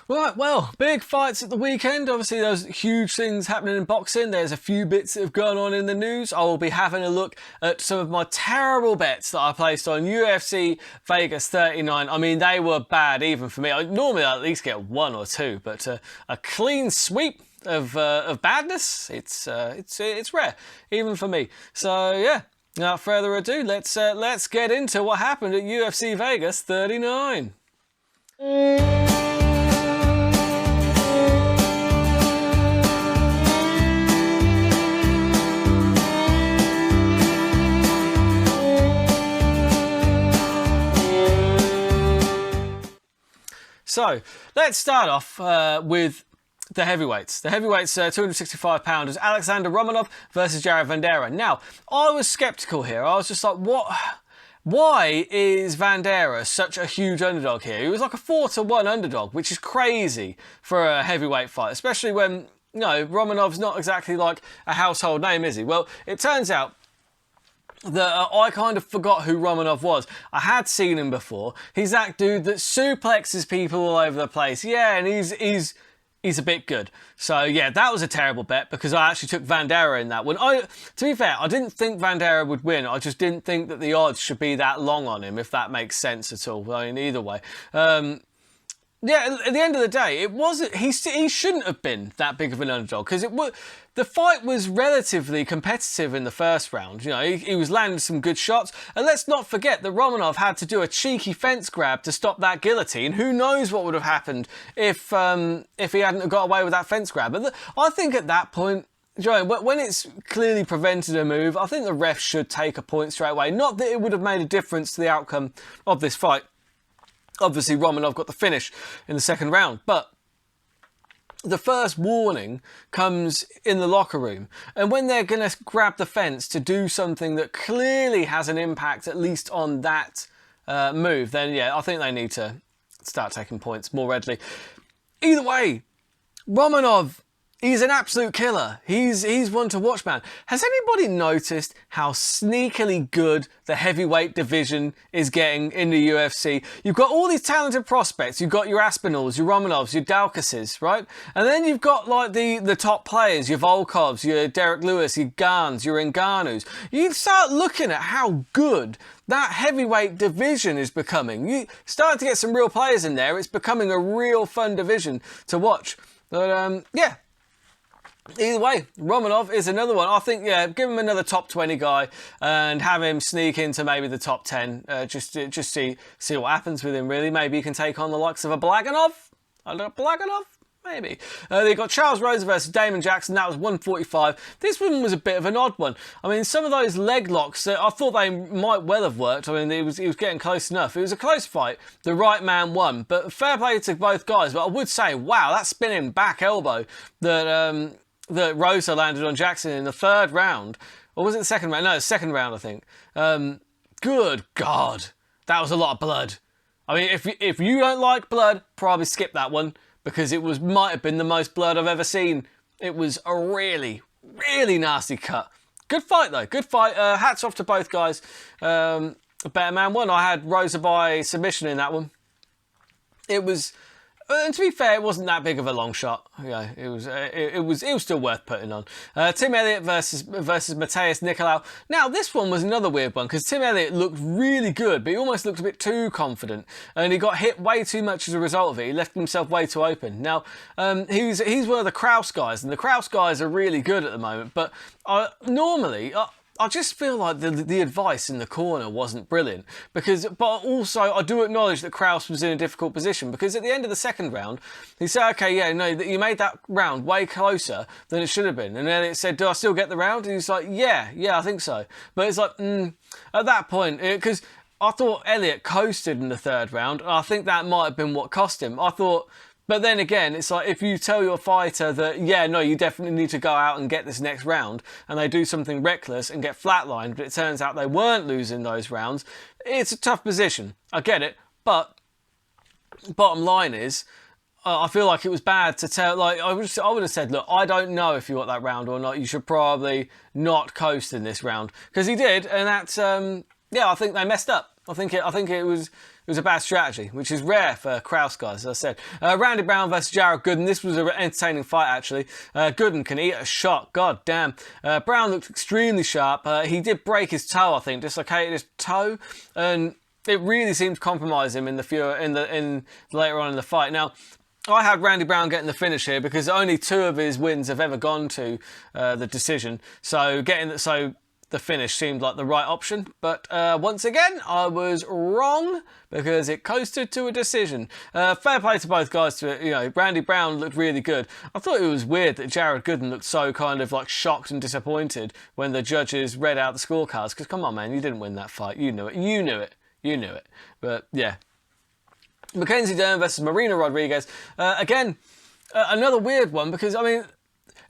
Right, well, big fights at the weekend. Obviously, there's huge things happening in boxing. There's a few bits that have gone on in the news. I will be having a look at some of my terrible bets that I placed on UFC Vegas 39. I mean, they were bad even for me. Normally, I at least get one or two, but a clean sweep of badness, it's rare, even for me. So, yeah, without further ado, let's get into what happened at UFC Vegas 39. So, let's start off with the heavyweights. The heavyweights, 265 pounders, Alexander Romanov versus Jarrod. Now, I was sceptical here. I was just like, what? Why is Vandera such a huge underdog here? He was like a 4-1 underdog, which is crazy for a heavyweight fight, especially when, you know, Romanov's not exactly like a household name, is he? Well, it turns out that I kind of forgot who Romanov was. I had seen him before. He's that dude that suplexes people all over the place. Yeah, and he's a bit good. So yeah, that was a terrible bet because I actually took Vandera in that one. To be fair, I didn't think Vandera would win. I just didn't think that the odds should be that long on him, if that makes sense at all. I mean, either way. Yeah, at the end of the day, it wasn't. He shouldn't have been that big of an underdog because the fight was relatively competitive in the first round. You know, he was landing some good shots, and let's not forget that Romanov had to do a cheeky fence grab to stop that guillotine. Who knows what would have happened if he hadn't got away with that fence grab? But I think at that point, Joe, when it's clearly prevented a move, I think the ref should take a point straight away. Not that it would have made a difference to the outcome of this fight. Obviously, Romanov got the finish in the second round, but the first warning comes in the locker room. And when they're going to grab the fence to do something that clearly has an impact, at least on that move, then yeah, I think they need to start taking points more readily. Either way, Romanov, he's an absolute killer. He's one to watch, man. Has anybody noticed how sneakily good the heavyweight division is getting in the UFC? You've got all these talented prospects. You've got your Aspinalls, your Romanovs, your Daukases, right? And then you've got like the top players, your Volkovs, your Derek Lewis, your Gans, your Ngannous. You start looking at how good that heavyweight division is becoming. You start to get some real players in there. It's becoming a real fun division to watch. But yeah. Either way, Romanov is another one. I think, yeah, give him another top 20 guy and have him sneak into maybe the top 10. Just see what happens with him, really. Maybe he can take on the likes of a Blaganov. Blaganov? Maybe. They got Charles Rosa versus Damon Jackson. That was 145. This one was a bit of an odd one. I mean, some of those leg locks, I thought they might well have worked. I mean, he was getting close enough. It was a close fight. The right man won. But fair play to both guys. But I would say, wow, that spinning back elbow that Rosa landed on Jackson in the third round. Or was it the second round? No, the second round, I think. Good God. That was a lot of blood. I mean, if you don't like blood, probably skip that one. Because it might have been the most blood I've ever seen. It was a really, really nasty cut. Good fight, though. Good fight. Hats off to both guys. A better man won. I had Rosa by submission in that one. It was... And to be fair, it wasn't that big of a long shot. Yeah, it was still worth putting on. Tim Elliott versus Matias Nicolau. Now, this one was another weird one because Tim Elliott looked really good, but he almost looked a bit too confident, and he got hit way too much as a result of it. He left himself way too open. Now, he's one of the Kraus guys, and the Kraus guys are really good at the moment. But normally. I just feel like the advice in the corner wasn't brilliant but also I do acknowledge that Kraus was in a difficult position because at the end of the second round, he said, okay, yeah, no, you made that round way closer than it should have been. And then it said, do I still get the round? And he's like, yeah, I think so. But it's like, at that point, because I thought Elliott coasted in the third round, and I think that might have been what cost him. But then again, it's like if you tell your fighter that, yeah, no, you definitely need to go out and get this next round, and they do something reckless and get flatlined, but it turns out they weren't losing those rounds, it's a tough position. I get it, but bottom line is, I feel like it was bad to tell, like, I would have said, look, I don't know if you got that round or not, you should probably not coast in this round. Because he did, and that's, yeah, I think they messed up. I think it was was a bad strategy, which is rare for Kraus guys, as I said. Randy Brown versus Jarrod Goodwin. This was an entertaining fight, actually. Goodwin can eat a shot. God damn. Brown looked extremely sharp. He did break his toe, I think, dislocated his toe, and it really seemed to compromise him in later on in the fight. Now, I had Randy Brown getting the finish here because only 2 of his wins have ever gone to the decision. So the finish seemed like the right option. But once again, I was wrong because it coasted to a decision. Fair play to both guys. Randy Brown looked really good. I thought it was weird that Jarrod Goodwin looked so kind of like shocked and disappointed when the judges read out the scorecards. Because come on, man, you didn't win that fight. You knew it. But yeah. Mackenzie Dern versus Marina Rodriguez. Again, another weird one because, I mean,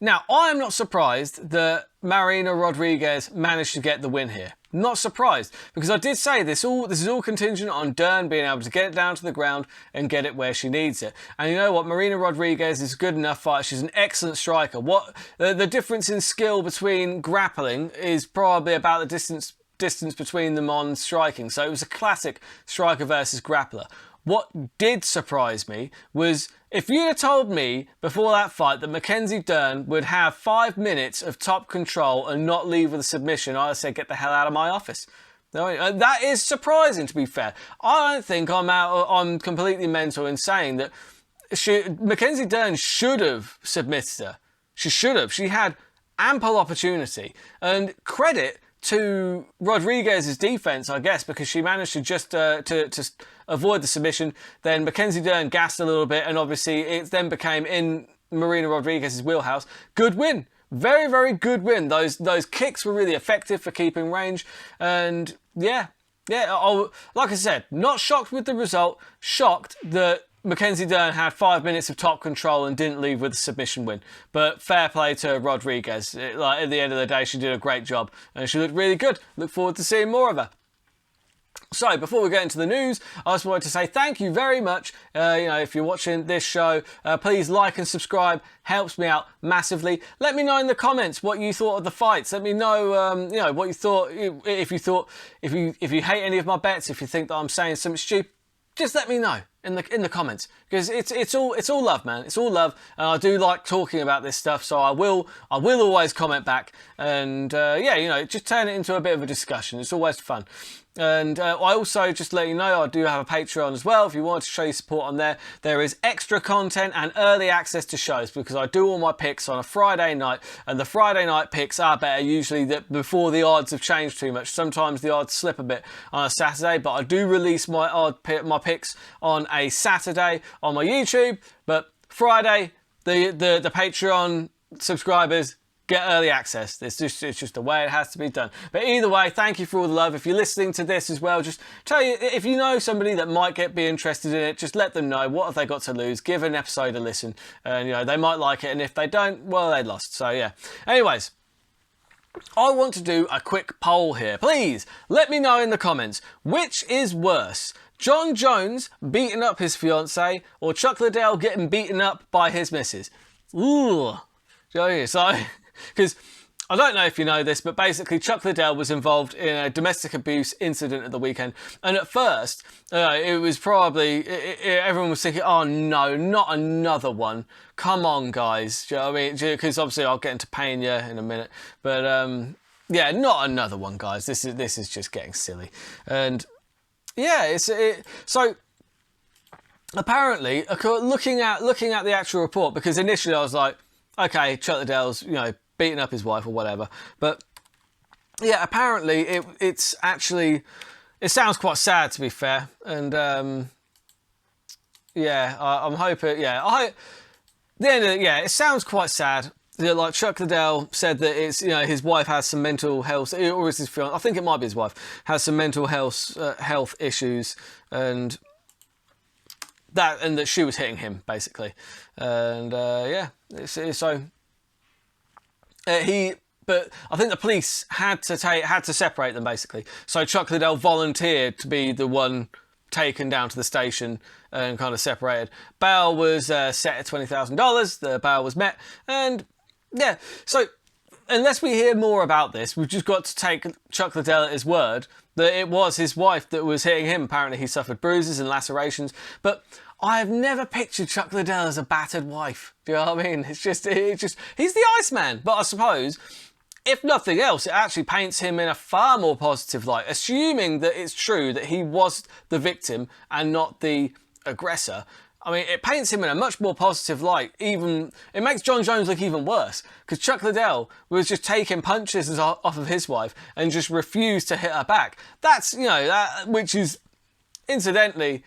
now I am not surprised that Marina Rodriguez managed to get the win here. Not surprised, because I did say this is all contingent on Dern being able to get it down to the ground and get it where she needs it. And you know what? Marina Rodriguez is a good enough fighter. She's an excellent striker. What the difference in skill between grappling is probably about the distance between them on striking. So it was a classic striker versus grappler. What did surprise me was if you'd have told me before that fight that Mackenzie Dern would have 5 minutes of top control and not leave with a submission, I'd have said, get the hell out of my office. That is surprising, to be fair. I don't think I'm completely mental in saying that Mackenzie Dern should have submitted her. She should have. She had ample opportunity. And credit to Rodriguez's defense, I guess, because she managed to just to avoid the submission. Then Mackenzie Dern gassed a little bit, and obviously it then became in Marina Rodriguez's wheelhouse. Good win. Very, very good win. Those kicks were really effective for keeping range. And yeah, like I said, not shocked with the result. Shocked that Mackenzie Dern had 5 minutes of top control and didn't leave with a submission win. But fair play to Rodriguez. At the end of the day, she did a great job. And she looked really good. Look forward to seeing more of her. So, before we get into the news, I just wanted to say thank you very much. If you're watching this show, please like and subscribe. Helps me out massively. Let me know in the comments what you thought of the fights. Let me know, what you thought. If you hate any of my bets, if you think that I'm saying something stupid, just let me know in the comments, because it's all love, man. It's all love, and I do like talking about this stuff, so I will always comment back, and just turn it into a bit of a discussion. It's always fun. And I also, just to let you know, I do have a Patreon as well. If you want to show your support on there, there is extra content and early access to shows, because I do all my picks on a Friday night, and the Friday night picks are better usually before the odds have changed too much. Sometimes the odds slip a bit on a Saturday, but I do release my picks on a Saturday on my YouTube. But Friday, the Patreon subscribers get early access. It's just the way it has to be done. But either way, thank you for all the love. If you're listening to this as well, just tell you, if you know somebody that might be interested in it, just let them know. What have they got to lose? Give an episode a listen, and they might like it. And if they don't, well, they lost. So yeah. Anyways, I want to do a quick poll here. Please let me know in the comments, which is worse? John Jones beating up his fiancée, or Chuck Liddell getting beaten up by his missus? Ooh. So, because I don't know if you know this, but basically Chuck Liddell was involved in a domestic abuse incident at the weekend. And at first, it was probably, everyone was thinking, oh no, not another one. Come on, guys. Do you know what I mean? Because obviously I'll get into Pena in a minute. But yeah, not another one, guys. This is just getting silly. And yeah, so apparently, looking at the actual report, because initially I was like, okay, Chuck Liddell's, beating up his wife or whatever. But yeah, apparently it's actually, it sounds quite sad, to be fair. And I'm hoping, it sounds quite sad. Like Chuck Liddell said that it's, his wife has some mental health, or is his fiance, I think it might be his wife, has some mental health issues, and that she was hitting him basically. And but I think the police had to separate them basically. So Chuck Liddell volunteered to be the one taken down to the station and kind of separated. Bail was set at $20,000. The bail was met, and yeah. So unless we hear more about this, we've just got to take Chuck Liddell at his word that it was his wife that was hitting him. Apparently he suffered bruises and lacerations, but I have never pictured Chuck Liddell as a battered wife. Do you know what I mean? It's just, he's the Iceman. But I suppose, if nothing else, it actually paints him in a far more positive light, assuming that it's true that he was the victim and not the aggressor. I mean, it paints him in a much more positive light. It makes Jon Jones look even worse, because Chuck Liddell was just taking punches off of his wife and just refused to hit her back. That's, which is, incidentally,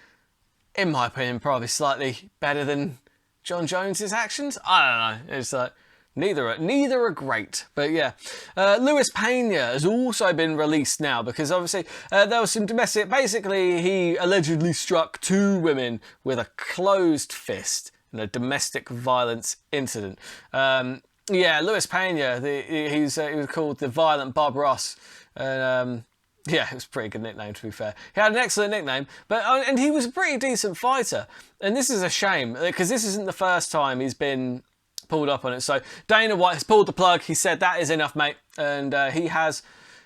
in my opinion, probably slightly better than Jon Jones's actions. I don't know. It's like, neither are great. But yeah, Luis Pena has also been released now because obviously there was some domestic. Basically, he allegedly struck 2 women with a closed fist in a domestic violence incident. Yeah, Luis Pena, he was called the Violent Bob Ross, and yeah, it was a pretty good nickname, to be fair. He had an excellent nickname, and he was a pretty decent fighter. And this is a shame because this isn't the first time he's been pulled up on it. So Dana White has pulled the plug. He said that is enough, mate, and he has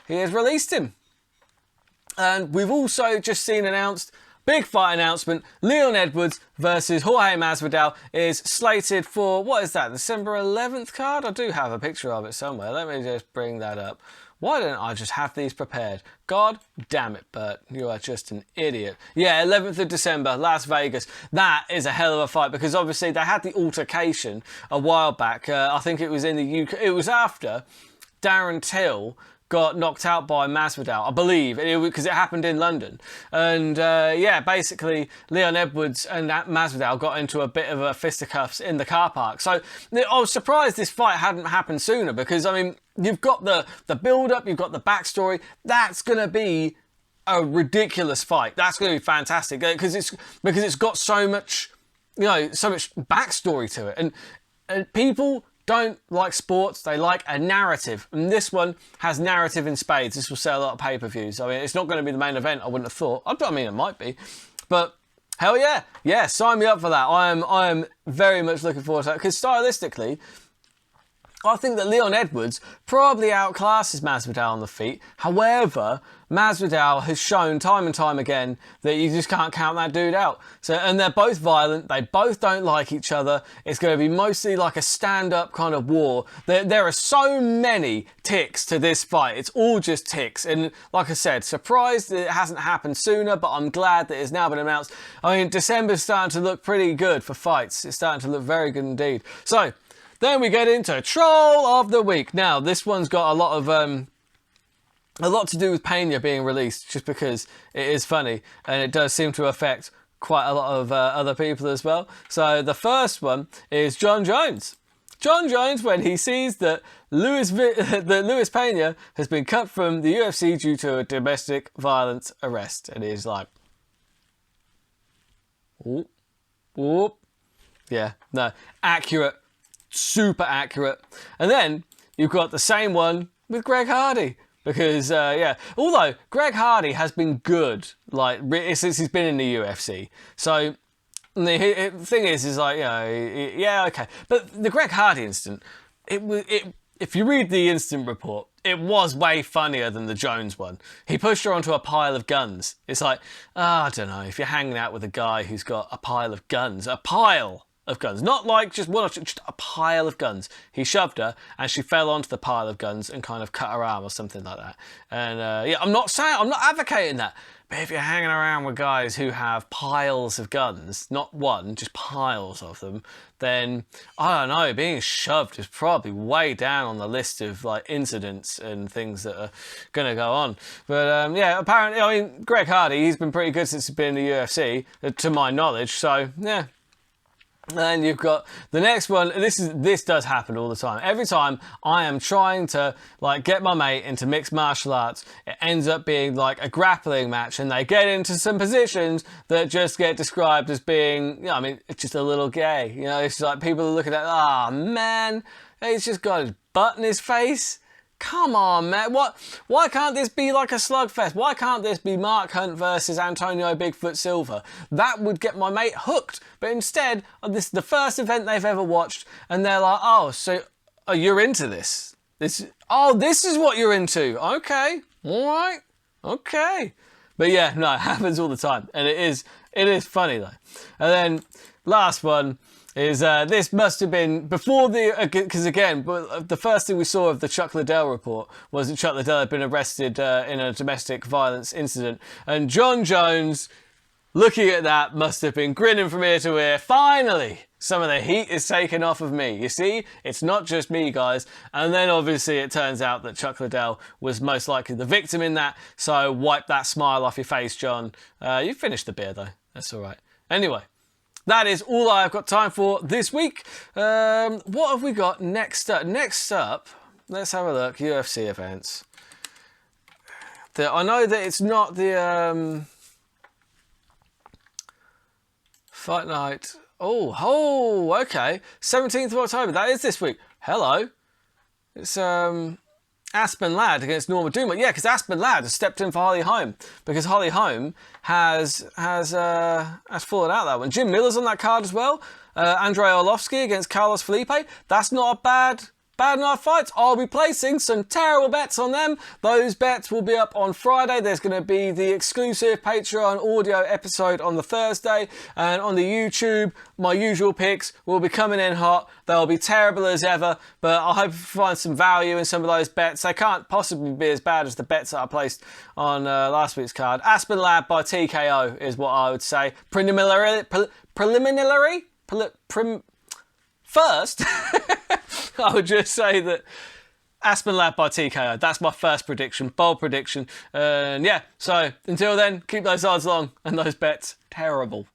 released him. And we've also just seen announced, big fight announcement, Leon Edwards versus Jorge Masvidal is slated for, what is that, December 11th card? I do have a picture of it somewhere. Let me just bring that up. Why don't I just have these prepared? God damn it, Burt. You are just an idiot. Yeah, 11th of December, Las Vegas. That is a hell of a fight because obviously they had the altercation a while back. I think it was in the UK. It was after Darren Till got knocked out by Masvidal, I believe, because it happened in London. And yeah, basically Leon Edwards and Masvidal got into a bit of a fisticuffs in the car park. So I was surprised this fight hadn't happened sooner because, I mean, you've got the build-up, you've got the backstory. That's going to be a ridiculous fight. That's going to be fantastic because it's got so much, so much backstory to it. And people don't like sports, they like a narrative. And this one has narrative in spades. This will sell a lot of pay-per-views. I mean, it's not going to be the main event, I wouldn't have thought. I mean, it might be. But hell yeah. Yeah, sign me up for that. I am very much looking forward to that. Because stylistically, I think that Leon Edwards probably outclasses Masvidal on the feet. However, Masvidal has shown time and time again that you just can't count that dude out. So, and they're both violent. They both don't like each other. It's going to be mostly like a stand-up kind of war. There are so many ticks to this fight. It's all just ticks. And like I said, surprised that it hasn't happened sooner, but I'm glad that it's now been announced. I mean, December's starting to look pretty good for fights. It's starting to look very good indeed. So, then we get into Troll of the Week. Now, this one's got a lot to do with Pena being released, just because it is funny, and it does seem to affect quite a lot of other people as well. So the first one is Jon Jones. Jon Jones, when he sees that Luis Pena has been cut from the UFC due to a domestic violence arrest, and he's like, whoop, whoop. Yeah, no, accurate. Super accurate. And then you've got the same one with Greg Hardy because yeah, although Greg Hardy has been good like since he's been in the UFC, so the thing is like, yeah, okay, but the Greg Hardy incident, if you read the incident report, it was way funnier than the Jones one. He pushed her onto a pile of guns. It's like, I don't know, if you're hanging out with a guy who's got a pile of guns, not like just one or two, just a pile of guns. He shoved her and she fell onto the pile of guns and kind of cut her arm or something like that. And yeah, I'm not advocating that. But if you're hanging around with guys who have piles of guns, not one, just piles of them, then I don't know, being shoved is probably way down on the list of like incidents and things that are going to go on. But yeah, apparently, I mean, Greg Hardy, he's been pretty good since he's been in the UFC, to my knowledge. So yeah. And you've got the next one. This does happen all the time. Every time I am trying to like get my mate into mixed martial arts, it ends up being like a grappling match, and they get into some positions that just get described as being, I mean, it's just a little gay. It's like people are looking at, man, he's just got his butt in his face. Come on, man. Why can't this be like a slugfest? Why can't this be Mark Hunt versus Antonio Bigfoot Silva? That would get my mate hooked. But instead, this is the first event they've ever watched, and they're like, oh, so you're into this? this is what you're into. Okay, all right, okay. But yeah, no, it happens all the time, and it is funny though. And then last one is this must have been before because again, the first thing we saw of the Chuck Liddell report was that Chuck Liddell had been arrested in a domestic violence incident, and John Jones, looking at that, must have been grinning from ear to ear. Finally, some of the heat is taken off of me. You see, it's not just me, guys. And then obviously it turns out that Chuck Liddell was most likely the victim in that. So wipe that smile off your face, John. You finished the beer though. That's all right. Anyway, that is all I've got time for this week. What have we got next up? Next up, let's have a look. UFC events. I know that it's not the Fight Night. Oh, okay. 17th of October. That is this week. Hello. It's Aspen Ladd against Norma Dumont. Yeah, because Aspen Ladd has stepped in for Holly Holm because Holly Holm has fallen out that one. Jim Miller's on that card as well. Andrei Arlovsky against Carlos Felipe. That's not a bad night fights. I'll be placing some terrible bets on them. Those bets will be up on Friday. There's going to be the exclusive Patreon audio episode on the Thursday, and on the YouTube, my usual picks will be coming in hot. They'll be terrible as ever, but I hope you find some value in some of those bets. They can't possibly be as bad as the bets that I placed on last week's card. Aspen Ladd by TKO is what I would say. First, I would just say that Aspen Ladd by TKO. That's my first prediction, bold prediction. And yeah, so until then, keep those odds long and those bets terrible.